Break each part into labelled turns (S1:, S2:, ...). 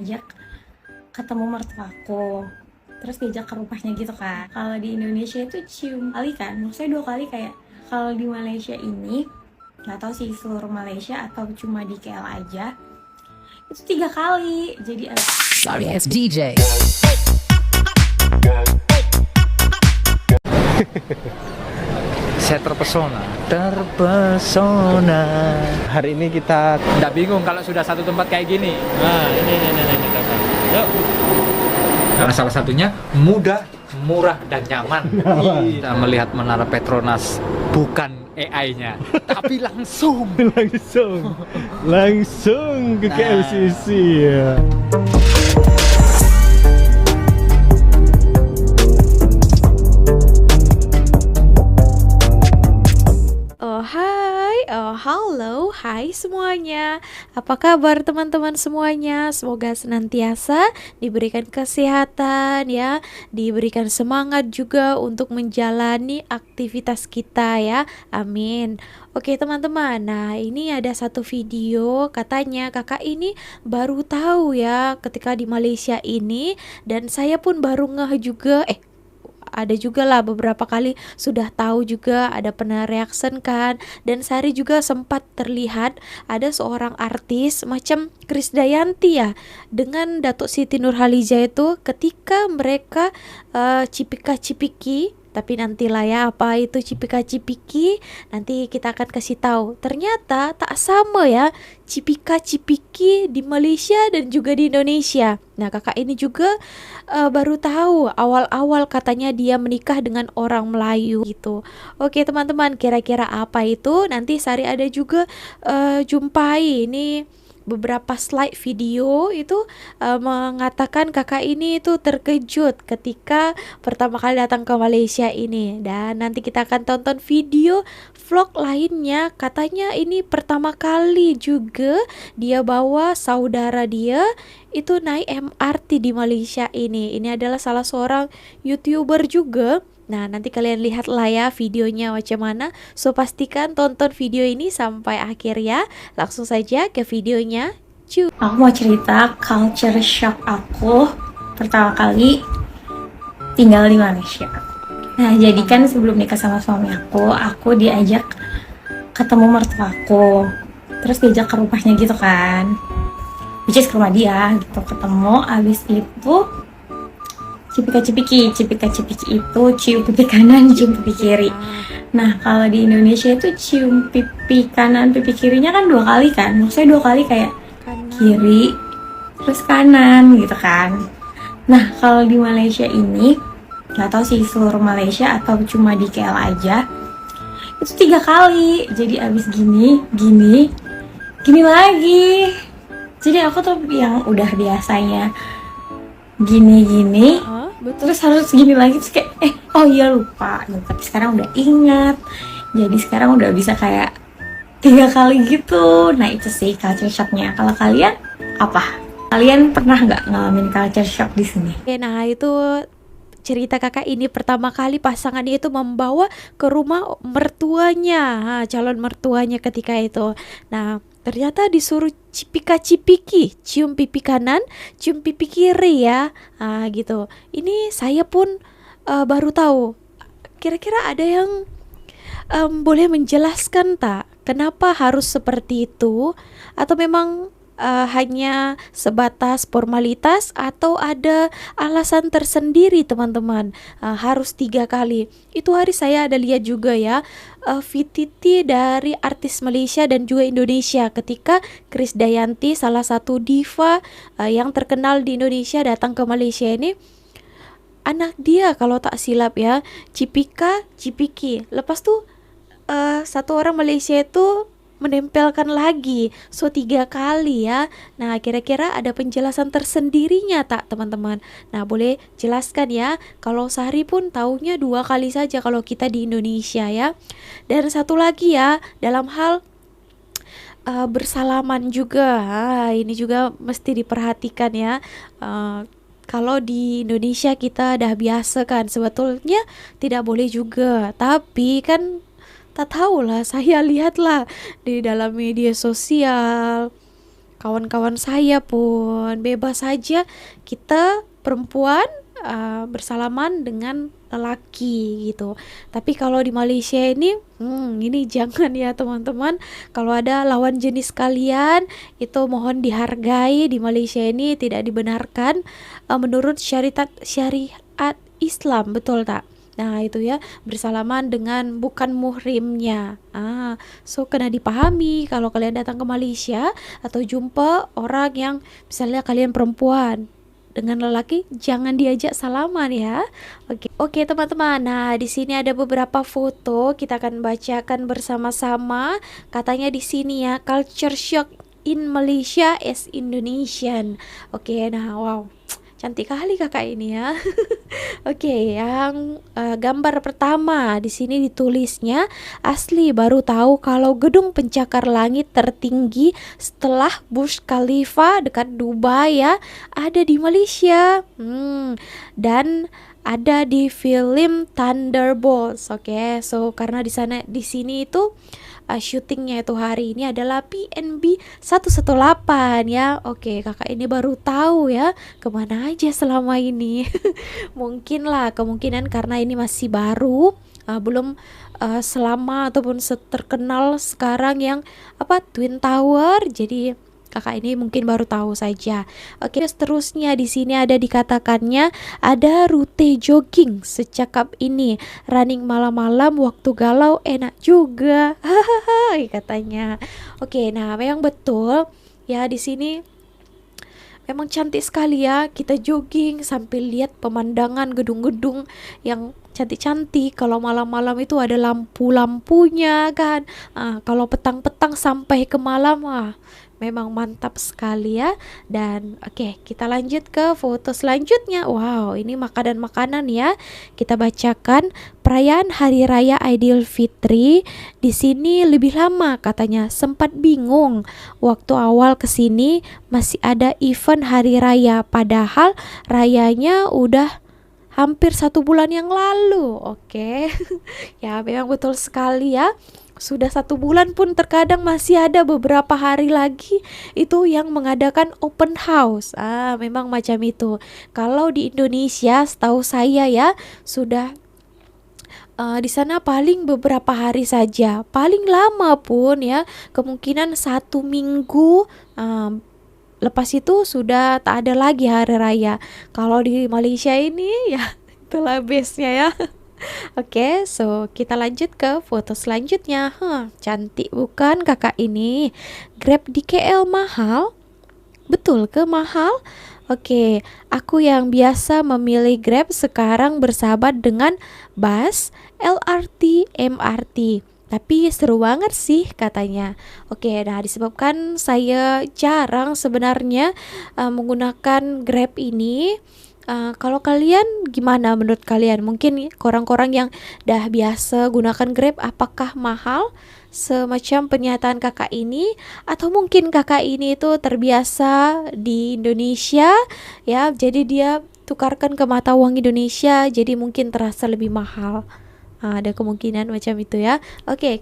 S1: Ajak ketemu mertuaku, terus diajak ke rumahnya gitu kan. Kalau di Indonesia itu cium kali kan, maksudnya 2 kali kayak. Kalau di Malaysia ini nggak tahu sih seluruh Malaysia atau cuma di KL aja, itu 3 kali. Jadi
S2: Sorry, it's DJ.
S3: Saya terpesona.
S4: Hari ini kita
S3: Nggak bingung kalau sudah satu tempat kayak gini. Nah, ini kakak. Yuk. Karena salah satunya mudah, murah, dan nyaman. Kita melihat Menara Petronas bukan AI-nya, tapi langsung.
S4: langsung ke KLCC ya.
S5: Oh hai, oh halo, hai semuanya. Apa kabar teman-teman semuanya? Semoga senantiasa diberikan kesehatan ya, diberikan semangat juga untuk menjalani aktivitas kita ya. Amin. Oke teman-teman, nah ini ada satu video katanya kakak ini baru tahu ya ketika di Malaysia ini, dan saya pun baru ngeh juga ada juga lah beberapa kali sudah tahu juga ada pernah reaction kan, dan Sari juga sempat terlihat ada seorang artis macam Krisdayanti ya dengan Datuk Siti Nurhaliza itu ketika mereka cipika-cipiki. Tapi nantilah ya apa itu cipika-cipiki, nanti kita akan kasih tahu. Ternyata tak sama ya cipika-cipiki di Malaysia dan juga di Indonesia. Nah kakak ini juga baru tahu awal-awal katanya dia menikah dengan orang Melayu gitu. Oke teman-teman, kira-kira apa itu? Nanti Sari ada juga jumpai ini beberapa slide video itu mengatakan kakak ini itu terkejut ketika pertama kali datang ke Malaysia ini, dan nanti kita akan tonton video vlog lainnya. Katanya ini pertama kali juga dia bawa saudara dia itu naik MRT di Malaysia ini. Ini adalah salah seorang YouTuber juga. Nah, nanti kalian lihatlah ya videonya macam mana. So, pastikan tonton video ini sampai akhir ya. Langsung saja ke videonya.
S1: aku mau cerita culture shock aku pertama kali tinggal di Malaysia. Nah, jadi kan sebelum nikah sama suami aku diajak ketemu mertuaku, terus diajak ke rumahnya gitu kan, which is ke rumah dia gitu, ketemu. Abis itu cipika-cipiki itu cium pipi kanan, cium pipi kiri. Nah, kalau di Indonesia itu cium pipi kanan, pipi kirinya kan 2 kali kan, maksudnya 2 kali kayak kiri terus kanan gitu kan. Nah, kalau di Malaysia ini nggak tahu sih seluruh Malaysia atau cuma di KL aja, itu 3 kali. Jadi abis gini lagi. Jadi aku tuh yang udah biasanya gini
S5: Betul.
S1: terus harus gini lagi, terus kayak oh iya lupa gitu. Tapi sekarang udah ingat, jadi sekarang udah bisa kayak 3 kali gitu. Nah itu sih culture shocknya. Kalau kalian apa? Kalian pernah nggak ngalamin culture shock di sini?
S5: Oke, nah itu cerita kakak ini pertama kali pasangannya itu membawa ke rumah mertuanya, calon mertuanya ketika itu. Nah ternyata disuruh cipika-cipiki, cium pipi kanan, cium pipi kiri ya, gitu. Ini saya pun baru tahu. Kira-kira ada yang boleh menjelaskan tak kenapa harus seperti itu, atau memang hanya sebatas formalitas, atau ada alasan tersendiri teman-teman harus 3 kali. Itu hari saya ada lihat juga ya VTT dari artis Malaysia dan juga Indonesia ketika Krisdayanti, salah satu diva yang terkenal di Indonesia, datang ke Malaysia ini. Anak dia kalau tak silap ya cipika cipiki, lepas tuh satu orang Malaysia itu menempelkan lagi, so 3 kali ya. Nah kira-kira ada penjelasan tersendirinya tak teman-teman? Nah boleh jelaskan ya. Kalau Sari pun taunya 2 kali saja kalau kita di Indonesia ya. Dan satu lagi ya, dalam hal bersalaman juga, ini juga mesti diperhatikan ya. Kalau di Indonesia kita dah biasa kan, sebetulnya tidak boleh juga, tapi kan tak tahulah, saya lihatlah di dalam media sosial kawan-kawan saya pun bebas saja kita perempuan bersalaman dengan lelaki gitu. Tapi kalau di Malaysia ini jangan ya teman-teman. Kalau ada lawan jenis kalian itu mohon dihargai. Di Malaysia ini tidak dibenarkan menurut syariat Islam, betul tak? Nah itu ya, bersalaman dengan bukan muhrimnya. So kena dipahami kalau kalian datang ke Malaysia atau jumpa orang yang misalnya kalian perempuan dengan lelaki, jangan diajak salaman ya. Oke teman-teman. Nah, di sini ada beberapa foto, kita akan bacakan bersama-sama. Katanya di sini ya, culture shock in Malaysia as Indonesian. Oke, nah wow. Cantik kali kakak ini ya. Oke, yang gambar pertama di sini ditulisnya asli baru tahu kalau gedung pencakar langit tertinggi setelah Burj Khalifa dekat Dubai ya ada di Malaysia. Dan ada di film Thunderbolts. Oke, so karena di sini itu syutingnya itu hari ini adalah PNB 118 ya. Oke, kakak ini baru tahu ya kemana aja selama ini. Mungkin lah, kemungkinan karena ini masih baru, belum selama ataupun terkenal sekarang yang Twin Tower. Jadi kakak ini mungkin baru tahu saja. Oke, seterusnya di sini ada dikatakannya ada rute jogging secakap ini. Running malam-malam waktu galau enak juga. Hahaha katanya. Oke, nah memang betul ya di sini memang cantik sekali ya. Kita jogging sambil lihat pemandangan gedung-gedung yang cantik-cantik. Kalau malam-malam itu ada lampu-lampunya kan. Kalau petang-petang sampai ke malam, memang mantap sekali ya. Dan oke, kita lanjut ke foto selanjutnya. Wow, ini makanan-makanan ya. Kita bacakan perayaan Hari Raya Aidilfitri. Di sini lebih lama katanya. Sempat bingung waktu awal kesini masih ada event Hari Raya. Padahal rayanya udah hampir 1 bulan yang lalu. Oke. Ya, memang betul sekali ya. Sudah 1 bulan pun terkadang masih ada beberapa hari lagi itu yang mengadakan open house. Memang macam itu. Kalau di Indonesia setahu saya ya sudah di sana paling beberapa hari saja. Paling lama pun ya kemungkinan 1 minggu. Lepas itu sudah tak ada lagi hari raya. Kalau di Malaysia ini ya itulah base-nya ya. Oke, so kita lanjut ke foto selanjutnya. Cantik bukan kakak ini? Grab di KL mahal? Betul ke mahal? Oke, aku yang biasa memilih Grab sekarang bersahabat dengan bus, LRT, MRT. Tapi seru banget sih katanya. Oke, nah disebabkan saya jarang sebenarnya menggunakan Grab ini. Kalau kalian gimana menurut kalian? Mungkin orang-orang yang dah biasa gunakan Grab, apakah mahal semacam pernyataan kakak ini? Atau mungkin kakak ini itu terbiasa di Indonesia ya, jadi dia tukarkan ke mata uang Indonesia, jadi mungkin terasa lebih mahal. Ada kemungkinan macam itu ya. Oke,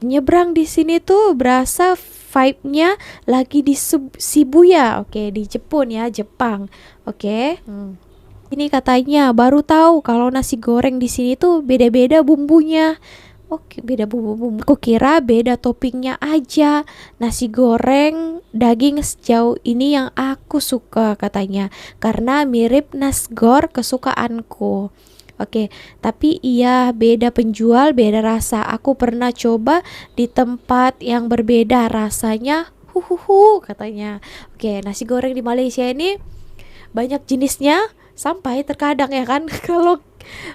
S5: nyebrang di sini tuh berasa vibe-nya lagi di Shibuya. Oke, di Jepun ya, Jepang. Oke. Ini katanya baru tahu kalau nasi goreng di sini tuh beda-beda bumbunya. Oke, beda bumbu. Aku kira beda toppingnya aja. Nasi goreng daging sejauh ini yang aku suka katanya, karena mirip nasgor kesukaanku. Oke, tapi iya beda penjual, beda rasa. Aku pernah coba di tempat yang berbeda, rasanya katanya. Oke, nasi goreng di Malaysia ini banyak jenisnya, sampai terkadang ya kan kalau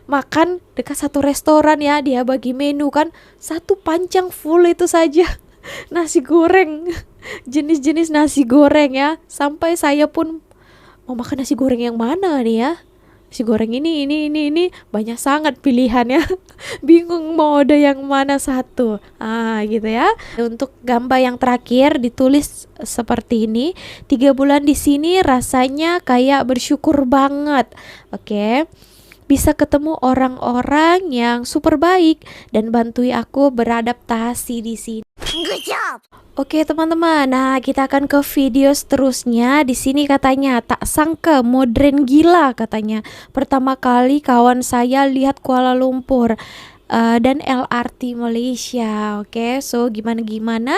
S5: makan dekat satu restoran ya, dia bagi menu kan satu pancang full itu saja nasi goreng, jenis-jenis nasi goreng ya. Sampai saya pun mau makan nasi goreng yang mana nih ya. Nasi goreng ini banyak sangat pilihannya. Bingung mau ada yang mana satu. Gitu ya. Untuk gambar yang terakhir ditulis seperti ini. 3 bulan di sini rasanya kayak bersyukur banget. Oke. Bisa ketemu orang-orang yang super baik dan bantu aku beradaptasi di sini. Oke teman-teman, nah kita akan ke video seterusnya. Di sini katanya tak sangka modern gila katanya. Pertama kali kawan saya lihat Kuala Lumpur dan LRT Malaysia. Oke, so gimana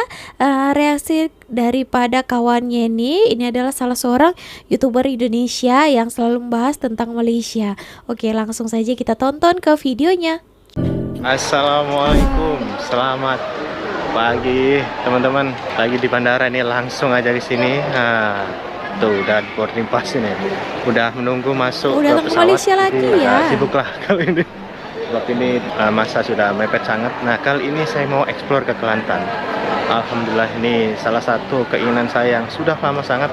S5: reaksi daripada kawannya ini? Ini adalah salah seorang YouTuber Indonesia yang selalu membahas tentang Malaysia. Oke, langsung saja kita tonton ke videonya.
S4: Assalamualaikum, selamat pagi teman-teman. Lagi di bandara nih, langsung aja di sini. Nah, tuh udah boarding pass ini, udah menunggu masuk
S5: Udah
S4: ke
S5: ke
S4: pesawat.
S5: Malaysia lagi ya?
S4: Sibuk lah kali ini. Sebab ini masa sudah mepet sangat. Nah, kali ini saya mau explore ke Kelantan. Alhamdulillah, ini salah satu keinginan saya yang sudah lama sangat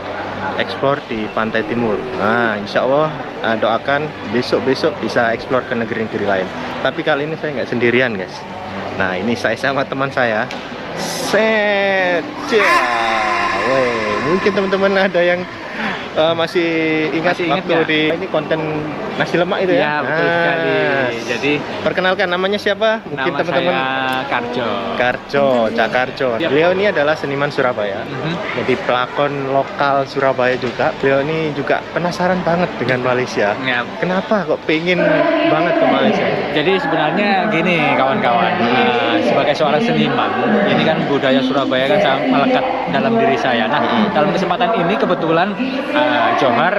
S4: explore di Pantai Timur. Nah, insya Allah doakan besok-besok bisa explore ke negeri-negeri lain. Tapi kali ini saya nggak sendirian, guys. Nah, ini saya sama teman saya. Mungkin teman-teman ada yang masih ingat waktu
S3: nggak?
S4: di ini konten nasi lemak itu ya?
S3: Ya, betul sekali. Jadi
S4: Perkenalkan, namanya siapa? Mungkin
S3: nama
S4: teman-teman.
S3: saya Karjo.
S4: Karjo, Cak Karjo.
S3: Ya.
S4: Beliau ini adalah seniman Surabaya. Jadi pelakon lokal Surabaya juga. Beliau ini juga penasaran banget dengan Malaysia.
S3: Ya,
S4: Kenapa kok pengen banget ke Malaysia?
S3: jadi sebenarnya gini kawan-kawan, sebagai seorang seniman, ini kan budaya Surabaya kan sangat melekat dalam diri saya. Nah, dalam kesempatan ini kebetulan Johar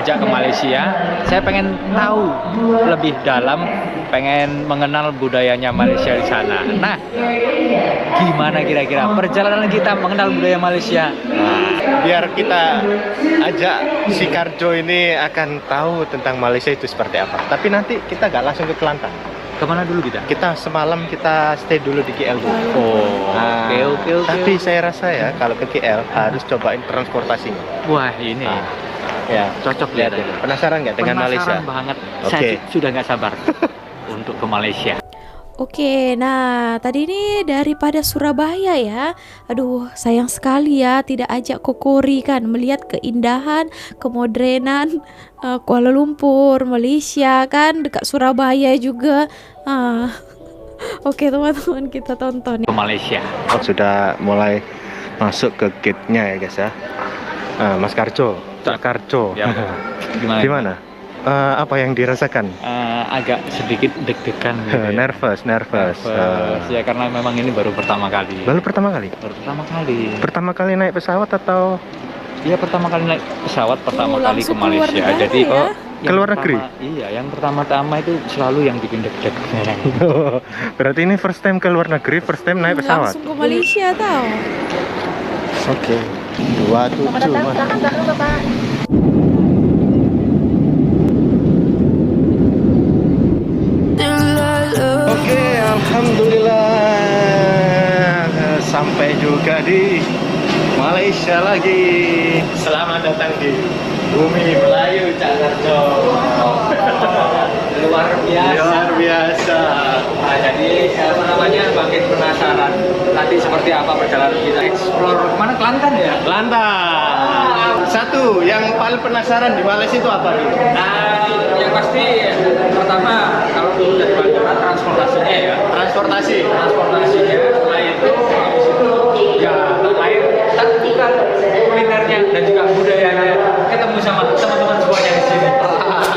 S3: ajak ke Malaysia. Saya pengen tahu lebih dalam, pengen mengenal budayanya Malaysia di sana. Nah, gimana kira-kira perjalanan kita mengenal budaya Malaysia?
S4: Biar kita ajak si Karjo ini akan tahu tentang Malaysia itu seperti apa. Tapi nanti kita nggak langsung ke Kelantan.
S3: Kemana dulu kita?
S4: Kita semalam kita stay dulu di KL dulu.
S3: Oh,
S4: Nah,
S3: oke.
S4: Tapi saya rasa ya kalau ke KL harus cobain transportasinya.
S3: Wah, ini
S4: Ya,
S3: cocok
S4: lihat
S3: lihat
S4: ini. Penasaran nggak dengan Malaysia?
S3: Penasaran banget.
S4: Oke.
S3: Saya sudah nggak sabar untuk ke Malaysia.
S5: Oke, nah tadi ini daripada Surabaya ya. Aduh, sayang sekali ya tidak ajak Kokori kan melihat keindahan, kemodernan Kuala Lumpur, Malaysia kan dekat Surabaya juga. Oke teman-teman, kita tonton.
S3: Ke Malaysia.
S4: Sudah mulai masuk ke gate-nya ya guys ya. Mas Karjo, Cak Karjo.
S3: Ya. Gimana?
S4: Gimana? Apa yang dirasakan?
S3: Agak sedikit deg-degan gitu ya.
S4: Nervous.
S3: Ya karena memang ini baru pertama kali.
S4: Baru pertama kali?
S3: Baru pertama kali.
S4: Pertama kali naik pesawat atau
S3: Iya, pertama kali naik pesawat, pertama kali ke
S5: Langsung keluar
S3: Malaysia.
S5: negara
S3: Jadi
S5: ya?
S3: yang
S4: Keluar negeri?
S3: Iya, yang pertama-tama itu selalu yang bikin deg-deg.
S4: berarti ini first time ke luar negeri, first time naik pesawat?
S5: Langsung ke Malaysia tau.
S4: Oke. 27. Oke, alhamdulillah sampai juga di Malaysia lagi. Selamat datang di bumi Melayu, Cak Karjo.
S3: Luar biasa.
S4: Luar biasa.
S3: Nah, jadi apa namanya, makin penasaran nanti seperti apa perjalanan kita explore kemana, Kelantan ya?
S4: Kelantan. Satu, yang paling penasaran di Malaysia itu apa nih?
S3: Nah, yang pasti pertama kalau dulu dari bandara transportasinya ya. Transportasinya, setelah itu habis itu ya tak lain tak bukan kulinernya dan juga budayanya, ketemu sama teman-teman semuanya di sini.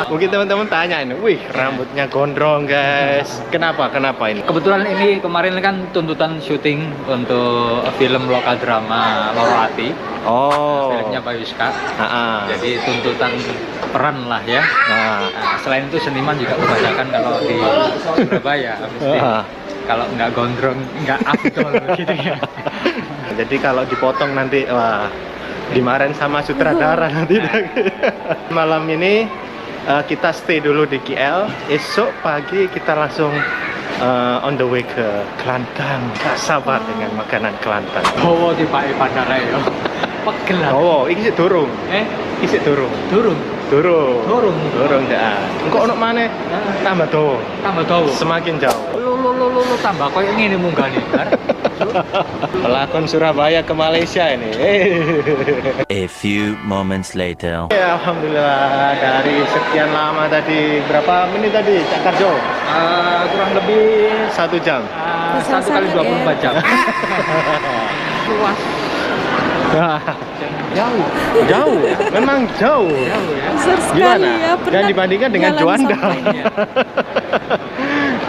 S4: Mungkin teman-teman tanya ini, wih rambutnya gondrong guys. Kenapa ini?
S3: Kebetulan ini kemarin kan tuntutan syuting untuk film lokal drama Loro Ati, filmnya Pak Yuska. Jadi tuntutan peran lah ya. Nah, selain itu seniman juga kebanyakan kalau di Surabaya mesti kalau nggak gondrong nggak afdol gitu ya.
S4: Jadi kalau dipotong nanti wah dimarahin sama sutradara nanti. Malam ini kita stay dulu di KL. Esok pagi kita langsung on the way ke Kelantan. Gak sabar dengan makanan Kelantan.
S3: Oh, di Pak Bandara ya. Pegel lah.
S4: Oh, iki sik durung. Isik durung.
S3: Durung.
S4: Durung dah. Engko ono maneh tambah dawa.
S3: Tambah tahu.
S4: Semakin jauh.
S3: Lo tambah koyo ngene munggane kan.
S4: Pelakon Surabaya ke Malaysia ini.
S6: A few moments later.
S4: Ya, alhamdulillah dari sekian lama tadi, berapa menit tadi Cak Karjo?
S3: Kurang lebih
S4: 1 jam.
S5: Besar
S3: 1 kali
S5: sangat
S3: 24 jam. Luas. Jauh.
S4: Jauh, memang jauh.
S3: Jauh ya.
S5: Besar sekali
S4: Gimana?
S5: ya.
S4: Dan
S5: Pernah
S4: dibandingkan dengan
S5: jalan
S4: Juanda.
S5: sampai.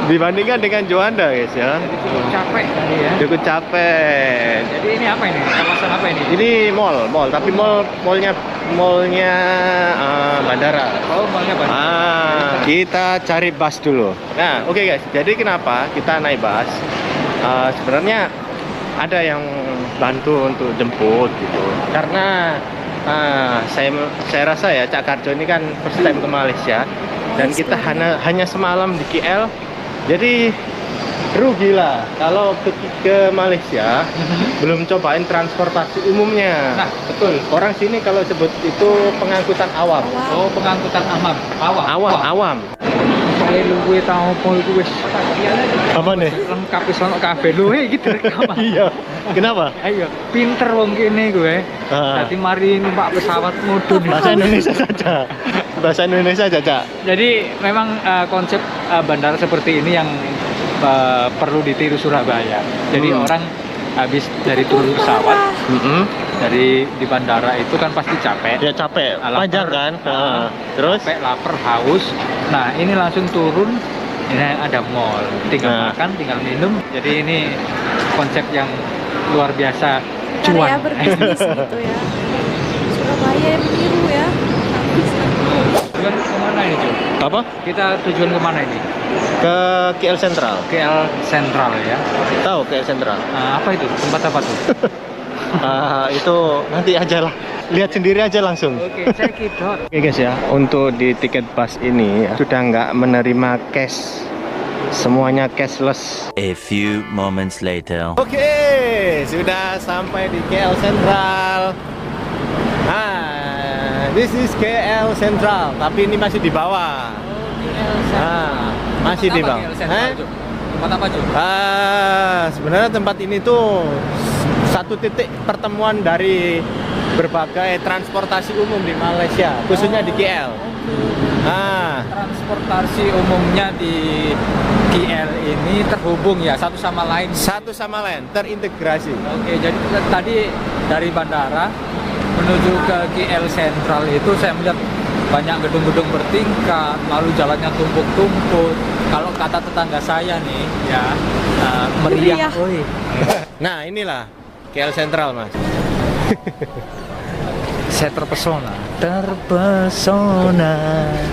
S4: Dibandingkan dengan Juanda guys ya.
S3: Jadi cukup capek tadi ya.
S4: Cukup capek.
S3: Jadi ini apa ini? Kawasan apa ini?
S4: Ini mall, tapi mallnya bandara.
S3: Oh, mallnya banyak.
S4: Kita cari bus dulu. Nah, oke guys. Jadi kenapa kita naik bus? Sebenarnya ada yang bantu untuk jemput gitu. Karena saya rasa ya Cak Karjo ini kan first time ke Malaysia dan kita hanya semalam di KL. Jadi rugi lah kalau ke Malaysia belum cobain transportasi umumnya.
S3: Nah, betul.
S4: Orang sini kalau sebut itu pengangkutan awam.
S3: Oh, pengangkutan
S4: Awam.
S3: Saya luwe tau apa iku wis.
S4: Apa nih?
S3: Lengkap wis ono kabeh lho iki rekaman.
S4: Iya. Kenapa?
S3: Ayo, pinter wong kene gue. Dadi mari numpak pesawat mudun.
S4: Bahasa Indonesia saja. Bahasa Indonesia saja.
S3: Jadi memang konsep bandara seperti ini yang perlu ditiru Surabaya. Jadi orang habis dari turun pesawat dari di bandara itu kan pasti capek.
S4: Ya capek,
S3: Lapar.
S4: panjang kan. Terus
S3: Capek, lapar, haus. Nah, ini langsung turun. Ini ada mall, tinggal makan, tinggal minum. Jadi ini konsep yang luar biasa.
S5: Karya
S3: Cuan.
S5: berbisnis gitu ya. Surabaya yang meniru ya.
S3: Tujuan kemana ini, Cuk?
S4: apa?
S3: Kita tujuan kemana ini?
S4: Ke KL Central.
S3: KL Central ya.
S4: Tahu KL Central?
S3: Apa itu? Tempat apa tuh?
S4: Itu nanti aja lah. Lihat sendiri aja langsung.
S3: Oke, saya kidot.
S4: Oke guys ya, untuk di tiket bus ini sudah nggak menerima cash, semuanya cashless.
S6: A few moments later.
S4: Oke, sudah sampai di KL Central. This is KL Central, tapi ini masih di bawah. Masih di bawah.
S3: Tempat apa, Cuk?
S4: Sebenarnya tempat ini tuh satu titik pertemuan dari berbagai transportasi umum di Malaysia, khususnya di KL.
S3: Transportasi umumnya di KL ini terhubung ya satu sama lain.
S4: Satu sama lain terintegrasi.
S3: Oke, jadi tadi dari bandara menuju ke KL Central itu saya melihat banyak gedung-gedung bertingkat, lalu jalannya tumpuk-tumpuk. Kalau kata tetangga saya nih, ya meriah.
S4: Nah inilah KL Central mas.
S3: Saya terpesona.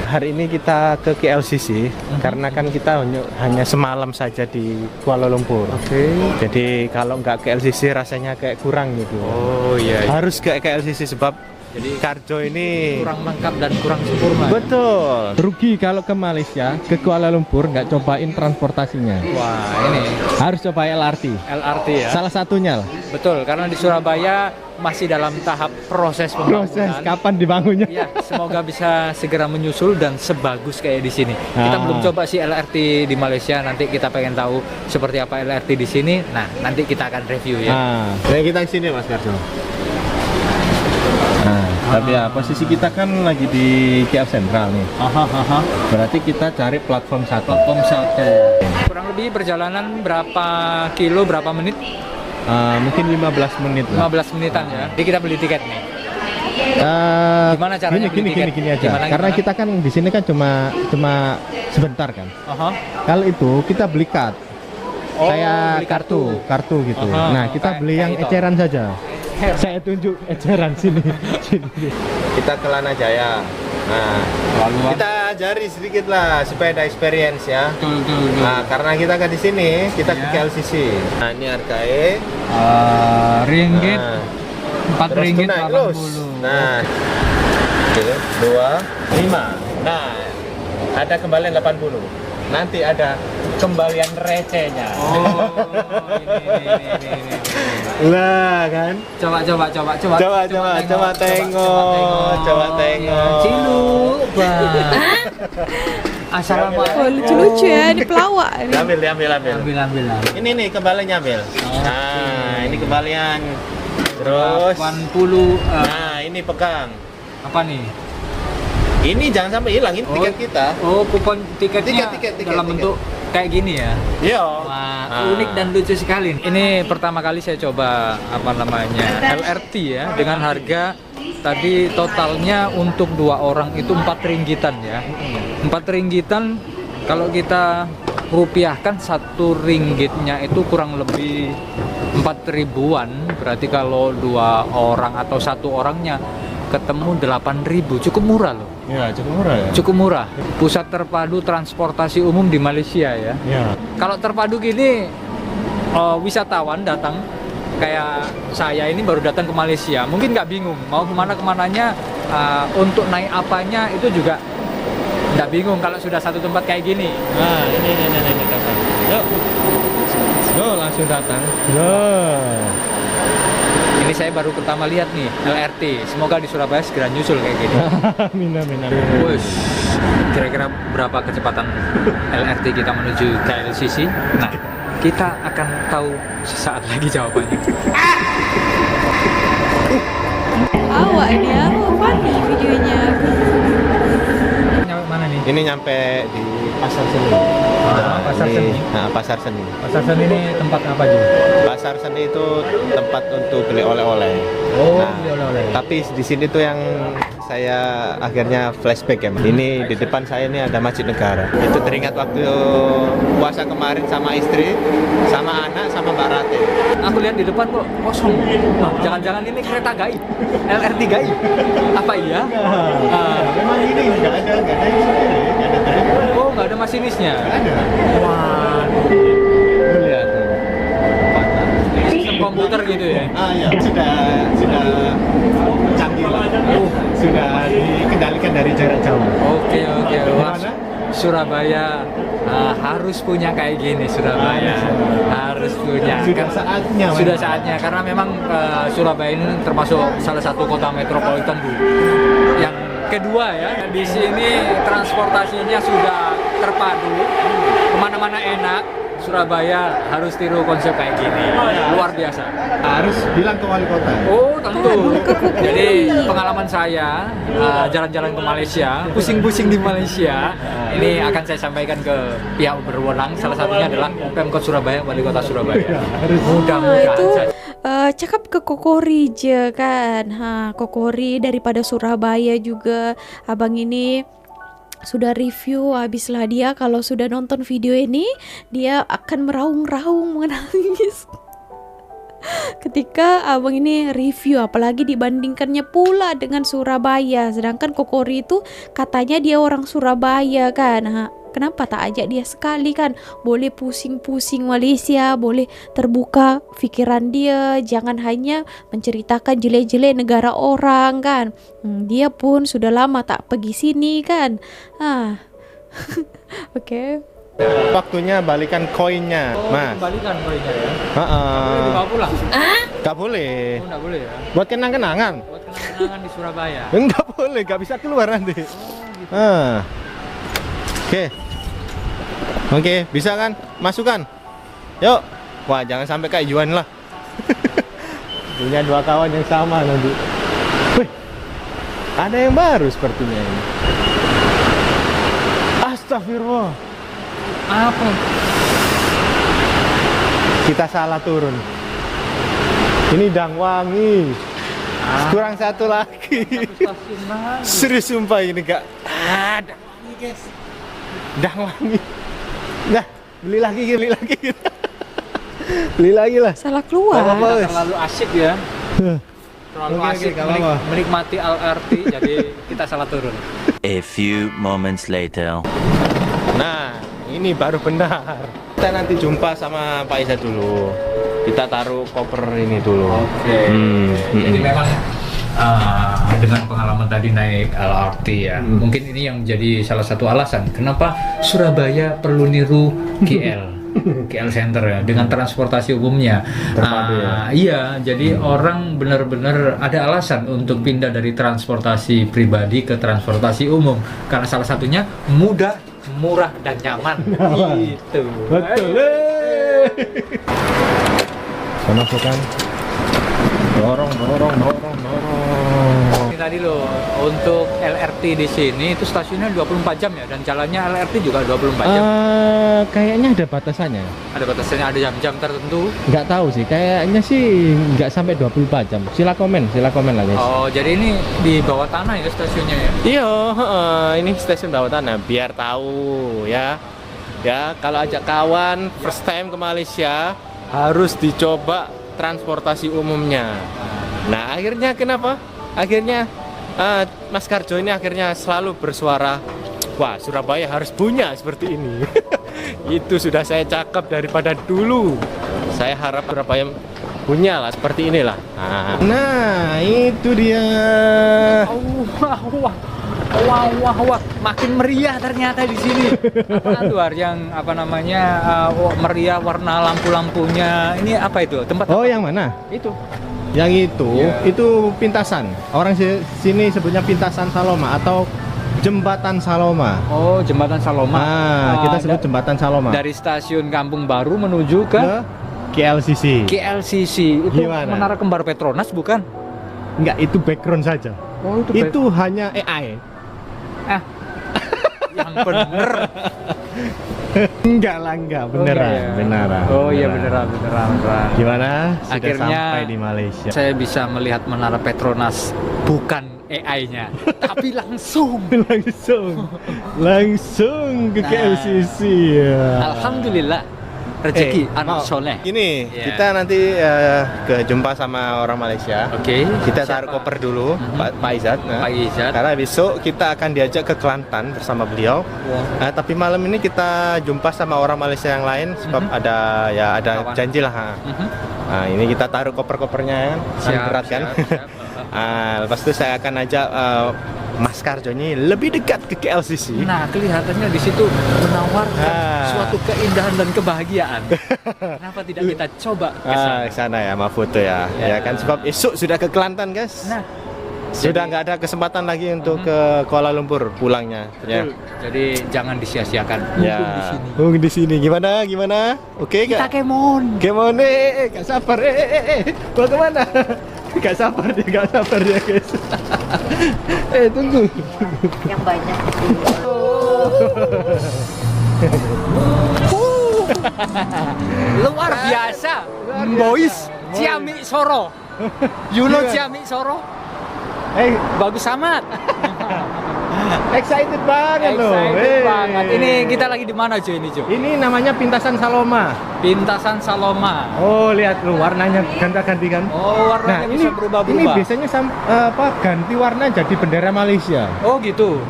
S4: Hari ini kita ke KLCC karena kan kita hanya semalam saja di Kuala Lumpur.
S3: Oke.
S4: Jadi kalau nggak KLCC rasanya kayak kurang gitu.
S3: Oh iya.
S4: Harus ke KLCC sebab jadi Karjo ini
S3: Kurang lengkap dan kurang sempurna.
S4: betul.
S7: Rugi kalau ke Malaysia, ke Kuala Lumpur nggak cobain transportasinya.
S3: Wah, ini
S7: Harus coba LRT.
S3: LRT ya.
S7: Salah satunya lah.
S3: Betul, karena di Surabaya masih dalam tahap proses pembangunan.
S7: Proses kapan dibangunnya?
S3: Ya, semoga bisa segera menyusul dan sebagus kayak di sini. Kita belum coba sih LRT di Malaysia, nanti kita pengen tahu seperti apa LRT di sini. Nah, nanti kita akan review ya.
S4: Nah, kita di sini Mas Karjo.
S7: Tapi ya posisi kita kan lagi di KL Central nih. Berarti kita cari platform 1.
S3: Platform 1. Kurang lebih perjalanan berapa kilo, berapa menit?
S7: Mungkin 15 menit lah.
S3: 15 menitan ya. Jadi kita beli tiket nih. Gimana caranya beli tiket?
S7: Gini aja.
S3: Gimana?
S7: Karena kita kan di sini kan cuma sebentar kan. Kalau itu kita beli card. Kayak
S3: beli
S7: kartu gitu. Nah, kita beli yang
S3: kayak itu.
S7: eceran saja. Saya tunjuk eceran sini.
S4: Kita ke Lana Jaya. Nah, kita ajari sedikit lah supaya ada experience ya.
S3: Betul.
S4: Nah, karena kita kan di sini, kita ke KLCC. Nah, ini harganya
S3: Ringgit.
S4: Nah,
S3: 4
S4: terus
S3: ringgit
S4: tunai,
S3: 80.
S4: terus. Nah, 2, 5. Nah, ada kembalian 80. Nanti ada kembalian recehnya.
S3: Oh, ini.
S4: Lah kan?
S3: Coba
S4: tengok.
S3: Ciluk, Bang. Assalamualaikum.
S5: Oh, lucu-lucu ya, ini pelawak ini.
S4: Ambil.
S3: Ambil.
S4: Ini nih kembaliannya, ambil. Nah, ini kembalian. Terus
S3: 80
S4: nah, ini pegang.
S3: apa nih?
S4: Ini jangan sampai hilang, ini tiket kita.
S3: Oh, kupon tiketnya
S4: Tiket.
S3: dalam bentuk kayak gini ya.
S4: Iya.
S3: Wah, unik dan lucu sekali. Ini pertama kali saya coba LRT ya, dengan harga tadi totalnya untuk 2 orang itu 4 ringgitan ya. 4 ringgitan kalau kita rupiahkan 1 ringgitnya itu kurang lebih 4 ribuan. Berarti kalau 2 orang atau 1 orangnya ketemu 8.000, cukup murah loh.
S7: Ya, cukup murah ya.
S3: Cukup murah. Pusat terpadu transportasi umum di Malaysia ya.
S7: Ya.
S3: Kalau terpadu gini, wisatawan datang kayak saya ini baru datang ke Malaysia, mungkin nggak bingung mau kemananya, untuk naik apanya itu juga nggak bingung kalau sudah satu tempat kayak gini. Nah, ini datang. Yuk, langsung datang. Ini saya baru pertama lihat nih LRT. Semoga di Surabaya segera nyusul kayak gini.
S7: Amin.
S3: Wush, kira-kira berapa kecepatan LRT kita menuju KLCC? Nah, kita akan tahu sesaat lagi jawabannya.
S5: Awak ini apa nih videonya?
S3: Nyampe mana nih?
S4: Ini nyampe di Pasar Seni.
S3: Pasar
S4: Ini-
S3: Seni.
S4: Nah, Pasar Seni.
S3: Pasar Seni ini tempat apa juga?
S4: Pasar Seni itu tempat untuk beli oleh-oleh.
S3: Oh,
S4: Nah,
S3: beli oleh-oleh.
S4: Tapi di sini tuh yang saya akhirnya flashback ya, Mas. Ini di depan saya ini ada Masjid Negara. Itu teringat waktu puasa kemarin sama istri, sama anak, sama Mbak Rate.
S3: Aku lihat di depan kok kosong. Wah, jangan-jangan ini kereta gaib, LRT gaib. Apa iya?
S7: Memang ini nggak ada yang sendiri, nggak ada driver.
S3: Oh, nggak ada masinisnya.
S7: Ada.
S3: Wah,
S7: Lu lihat.
S3: sistem komputer gitu ya.
S7: Ya, sudah canggih lah. Sudah dikendalikan dari jarak jauh.
S3: Oke. Wah,
S7: Gimana?
S3: Surabaya harus punya kayak gini. Surabaya harus punya.
S7: Sudah
S3: Kan-
S7: saatnya.
S3: Sudah
S7: memang.
S3: saatnya karena memang Surabaya ini termasuk salah satu kota metropolitan Bu. Yang kedua ya, di sini transportasinya sudah terpadu, kemana-mana enak. Surabaya harus tiru konsep kayak gini, luar biasa.
S7: Harus bilang ke wali kota.
S3: Oh tentu. Jadi pengalaman saya jalan-jalan ke Malaysia, pusing-pusing di Malaysia, ini akan saya sampaikan ke pihak berwenang. Salah satunya adalah Pemkot Surabaya, Wali Kota Surabaya. Mudah-mudahan
S5: itu
S3: saja.
S5: cakap ke Kokori je kan. Kokori daripada Surabaya juga. Abang ini sudah review, habislah dia kalau sudah nonton video ini dia akan meraung-raung menangis ketika abang ini review, apalagi dibandingkannya pula dengan Surabaya, sedangkan Kokori itu katanya dia orang Surabaya kan. Kenapa tak ajak dia sekali kan? Boleh pusing-pusing Malaysia, boleh terbuka pikiran dia, jangan hanya menceritakan jelek-jelek negara orang kan. Dia pun sudah lama tak pergi sini kan. Oke.
S4: Waktunya balikan koinnya, Mas.
S3: Kembalikan koinnya ya.
S4: Heeh.
S3: Dibawa pulang.
S4: Nggak boleh.
S3: Oh, nggak boleh ya.
S4: Buat kenang-kenangan.
S3: Buat kenang-kenangan di Surabaya.
S4: Enggak boleh, nggak bisa keluar nanti. Oke, bisa kan? Masukkan. Yuk. Wah, jangan sampai kayak Juan lah.
S7: Punya 2 kawan yang sama nanti.
S4: Wih, ada yang baru sepertinya ini.
S7: Astagfirullah.
S3: Apa?
S4: Kita salah turun. Ini Dangwangi. Kurang satu lagi.
S3: Stasiun lagi.
S4: Serius sumpah ini Kak. Dangwangi guys. Dangwangi. Nah, beli lagi. Beli lagi lah.
S5: Salah keluar.
S3: Kita terlalu asik ya. Terlalu
S7: Oke,
S3: asik
S7: nggak apa-apa.
S3: menikmati LRT, jadi kita salah turun.
S6: A few moments later.
S4: Nah, ini baru benar. Kita nanti jumpa sama Pak Iza dulu. Kita taruh koper ini dulu.
S3: Oke. Jadi memang dengan pengalaman tadi naik LRT ya, mungkin ini yang menjadi salah satu alasan kenapa Surabaya perlu niru KL Center ya, dengan transportasi umumnya.
S7: Terpadu ya.
S3: Iya, jadi orang benar-benar ada alasan untuk pindah dari transportasi pribadi ke transportasi umum karena salah satunya mudah, murah dan nyaman. Gitu.
S7: Betul. Masukkan. Dorong.
S3: Ini tadi loh untuk LRT LRT di sini itu stasiunnya 24 jam ya, dan jalannya LRT juga 24 jam.
S7: Kayaknya ada batasannya.
S3: Ada batasannya, ada jam-jam tertentu.
S7: Nggak tahu sih, kayaknya sih nggak sampai 24 jam. Sila komen lah guys.
S3: Oh, jadi ini di bawah tanah ya stasiunnya ya?
S7: Iya, ini stasiun bawah tanah biar tahu ya. Ya, kalau ajak kawan first time ke Malaysia harus dicoba transportasi umumnya. Nah, akhirnya kenapa? Akhirnya Mas Karjo ini akhirnya selalu bersuara, wah Surabaya harus punya seperti ini. Itu sudah saya cakap daripada dulu. Saya harap Surabaya punya lah seperti inilah. Nah, itu dia.
S3: Wah, makin meriah ternyata di sini. Apaan tuh Ar, yang apa namanya meriah warna lampu-lampunya? Ini apa itu? Tempat
S7: Oh,
S3: apa?
S7: yang mana?
S3: Itu.
S7: Yang itu,
S3: Iya.
S7: itu pintasan. Orang sini sebutnya pintasan Saloma atau jembatan Saloma.
S3: Oh, jembatan Saloma.
S7: Kita sebut jembatan Saloma.
S3: Dari stasiun Kampung Baru menuju ke
S7: KLCC.
S3: KLCC. Itu
S7: Gimana?
S3: Menara Kembar Petronas bukan?
S7: Enggak, itu background saja.
S3: Oh,
S7: Itu hanya AI.
S3: yang bener.
S7: Enggak lah, enggak. Beneran.
S3: Oh iya, beneran.
S7: Gimana? Sudah
S3: Akhirnya
S7: sampai di Malaysia.
S3: Saya bisa melihat Menara Petronas bukan AI-nya, tapi langsung.
S7: langsung ke
S3: Nah.
S7: KLCC ya.
S3: Alhamdulillah, rezeki anak
S7: mau.
S3: soleh.
S7: Ini
S3: Iya.
S7: kita nanti ke jumpa sama orang Malaysia.
S3: Oke.
S7: Kita
S3: Siapa?
S7: taruh koper dulu, Pak Izzat.
S3: Pak Izzat.
S7: Karena besok kita akan diajak ke Kelantan bersama beliau. Tapi malam ini kita jumpa sama orang Malaysia yang lain, sebab ada
S3: Kawan.
S7: janji lah.
S3: Mhm.
S7: Nah, ini kita taruh koper-kopernya kan, berat kan.
S3: siap.
S7: Lepas itu saya akan ajak Mas Karjo ini lebih dekat ke KLCC.
S3: Nah, kelihatannya di situ menawarkan suatu keindahan dan kebahagiaan. Kenapa tidak kita coba ke sana?
S7: Ke sana ya, mau foto ya.
S3: Ya.
S7: Ya kan, sebab esok sudah ke Kelantan, guys.
S3: Nah,
S7: Sudah nggak ada kesempatan lagi untuk ke Kuala Lumpur pulangnya. Ya.
S3: betul. Jadi jangan disia-siakan.
S7: Ya.
S3: Mumpung di sini.
S7: Di sini. Gimana? Oke
S3: Kita
S7: nggak?
S3: kemon.
S7: Kemon, gak sabar, mau kemana? Gak sabar dia guys. Tunggu.
S1: Yang banyak.
S3: Luar biasa. Boys, Ciamik Soro. You know Ciamik Soro? Bagus amat.
S7: Excited banget loh.
S3: Excited banget. Ini kita lagi di mana, Jo? Ini, Jo?
S7: Ini namanya Pintasan Saloma.
S3: Pintasan Saloma.
S7: Oh, lihat lu warnanya ganti kan.
S3: Oh, warnanya bisa
S7: Ini
S3: berubah-berubah.
S7: biasanya ganti warna jadi bendera Malaysia.
S3: Oh, gitu.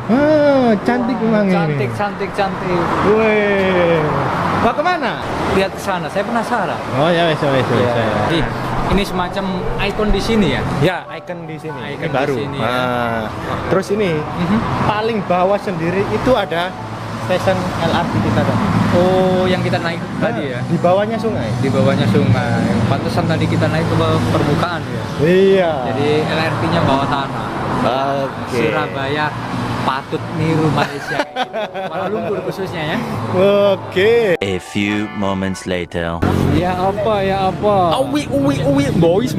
S7: Cantik memang ini.
S3: Cantik.
S7: Wih. Mau kemana?
S3: Lihat ke sana. Saya penasaran.
S7: Oh ya, wes.
S3: Ih, ini semacam ikon di sini ya?
S7: Ya, icon di sini.
S3: Icon
S7: Ini baru.
S3: di sini, ya.
S7: Terus ini paling bawah sendiri itu ada stasiun LRT kita tadi.
S3: Oh, yang kita naik tadi ya?
S7: Di bawahnya sungai.
S3: Di bawahnya sungai. Pantesan tadi kita naik ke permukaan ya.
S7: Iya.
S3: Jadi LRT-nya bawah tanah.
S7: Oke.
S3: Surabaya patut niru Malaysia. Kuala Lumpur khususnya ya.
S7: Oke.
S6: A few moments later.
S3: Ya apa? Uwi, boys.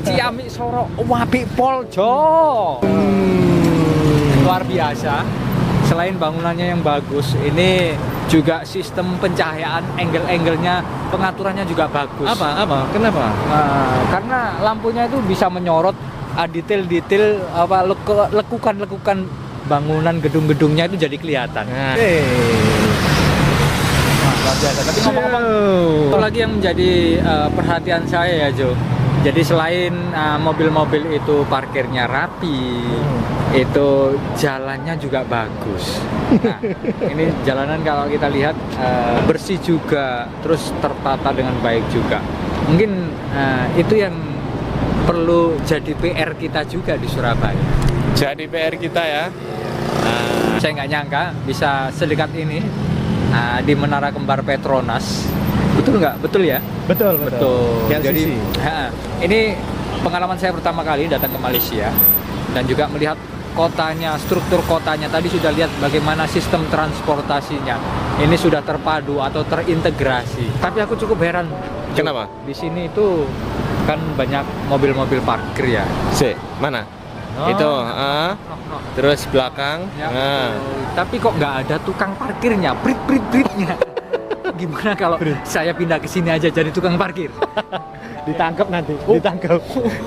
S3: Ciamik Soro, wapi pol, Jo. Luar biasa. Selain bangunannya yang bagus, ini juga sistem pencahayaan, angle-angle-nya, pengaturannya juga bagus.
S7: Apa? Kenapa?
S3: Nah, karena lampunya itu bisa menyorot detail-detail lekukan-lekukan bangunan gedung-gedungnya itu jadi kelihatan.
S7: Nah.
S3: Luar biasa. Tapi ngomong-ngomong, itu lagi yang menjadi perhatian saya ya, Jo. Jadi selain mobil-mobil itu parkirnya rapi, itu jalannya juga bagus. Nah, ini jalanan kalau kita lihat bersih juga, terus tertata dengan baik juga. Mungkin itu yang perlu jadi PR kita juga di Surabaya.
S7: Jadi PR kita ya.
S3: Saya nggak nyangka bisa sedekat ini di Menara Kembar Petronas. Betul nggak? Betul ya?
S7: Betul.
S3: Jadi
S7: KLCC.
S3: ini pengalaman saya pertama kali datang ke Malaysia dan juga melihat kotanya, struktur kotanya. Tadi sudah lihat bagaimana sistem transportasinya. Ini sudah terpadu atau terintegrasi. Tapi aku cukup heran. Jo.
S7: Kenapa?
S3: Di sini itu kan banyak mobil-mobil parkir ya.
S7: Mana? Itu, terus belakang.
S3: Ya,
S7: Nah,
S3: betul. Tapi kok nggak ada tukang parkirnya, brit-brit-britnya. Gimana kalau saya pindah ke sini aja jadi tukang parkir?
S7: ditangkap nanti, ditangkap.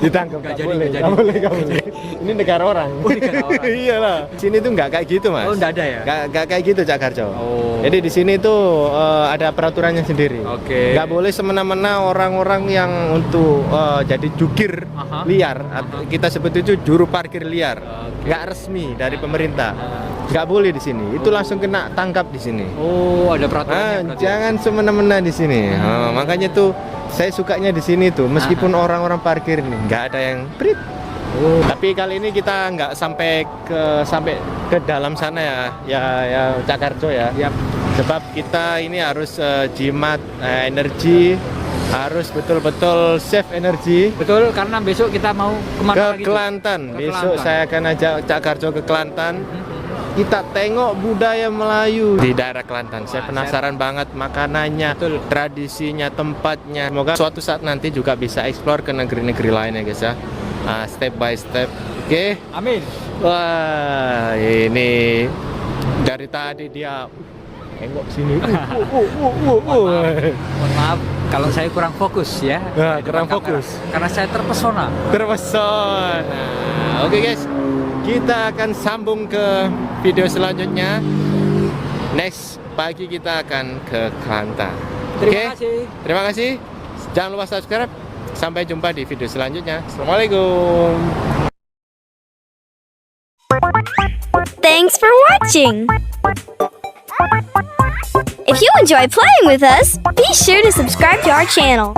S3: Nggak jadi.
S7: Nggak boleh. Ini negara orang.
S3: Oh, negara orang.
S7: Iyalah. Sini tuh nggak kayak gitu, Mas.
S3: Oh, nggak ada ya?
S7: Nggak kayak gitu, Cak Karjo.
S3: Oh.
S7: Jadi di sini tuh ada peraturannya sendiri.
S3: Oke.
S7: Nggak boleh semena-mena orang-orang yang untuk jadi jukir
S3: Aha.
S7: liar. Kita sebut itu juru parkir liar.
S3: Oke.
S7: Nggak resmi dari pemerintah. Nggak boleh di sini. Itu langsung kena tangkap di sini.
S3: Oh, ada peraturannya. berarti.
S7: Jangan semena-mena di sini. Makanya tuh saya sukanya di sini tuh, meskipun orang-orang parkir nih nggak ada yang prit. Tapi kali ini kita nggak sampai ke dalam sana ya Cak Karjo ya.
S3: Yap.
S7: Sebab kita ini harus jimat energi, harus betul-betul save energi.
S3: Betul, karena besok kita mau kemana
S7: Ke
S3: lagi?
S7: Kelantan.
S3: Ke
S7: Besok
S3: Kelantan.
S7: saya akan ajak Cak Karjo ke Kelantan. Kita tengok budaya Melayu di daerah Kelantan. Saya penasaran banget makanannya, tradisinya, tempatnya. Semoga suatu saat nanti juga bisa explore ke negeri-negeri lain ya guys ya. Step by step. Oke.
S3: Amin.
S7: Wah, ini dari tadi dia tengok sini.
S3: Mohon maaf kalau saya kurang fokus ya.
S7: Nah,
S3: Di
S7: kurang
S3: depan kamera.
S7: fokus.
S3: Karena saya terpesona.
S7: Terpesona. Oke guys, kita akan sambung ke video selanjutnya. Next pagi kita akan ke Kelantan.
S3: Terima kasih.
S7: Terima kasih. Jangan lupa subscribe. Sampai jumpa di video selanjutnya. Assalamualaikum.
S8: Thanks for watching! If you enjoy playing with us, be sure to subscribe to our channel.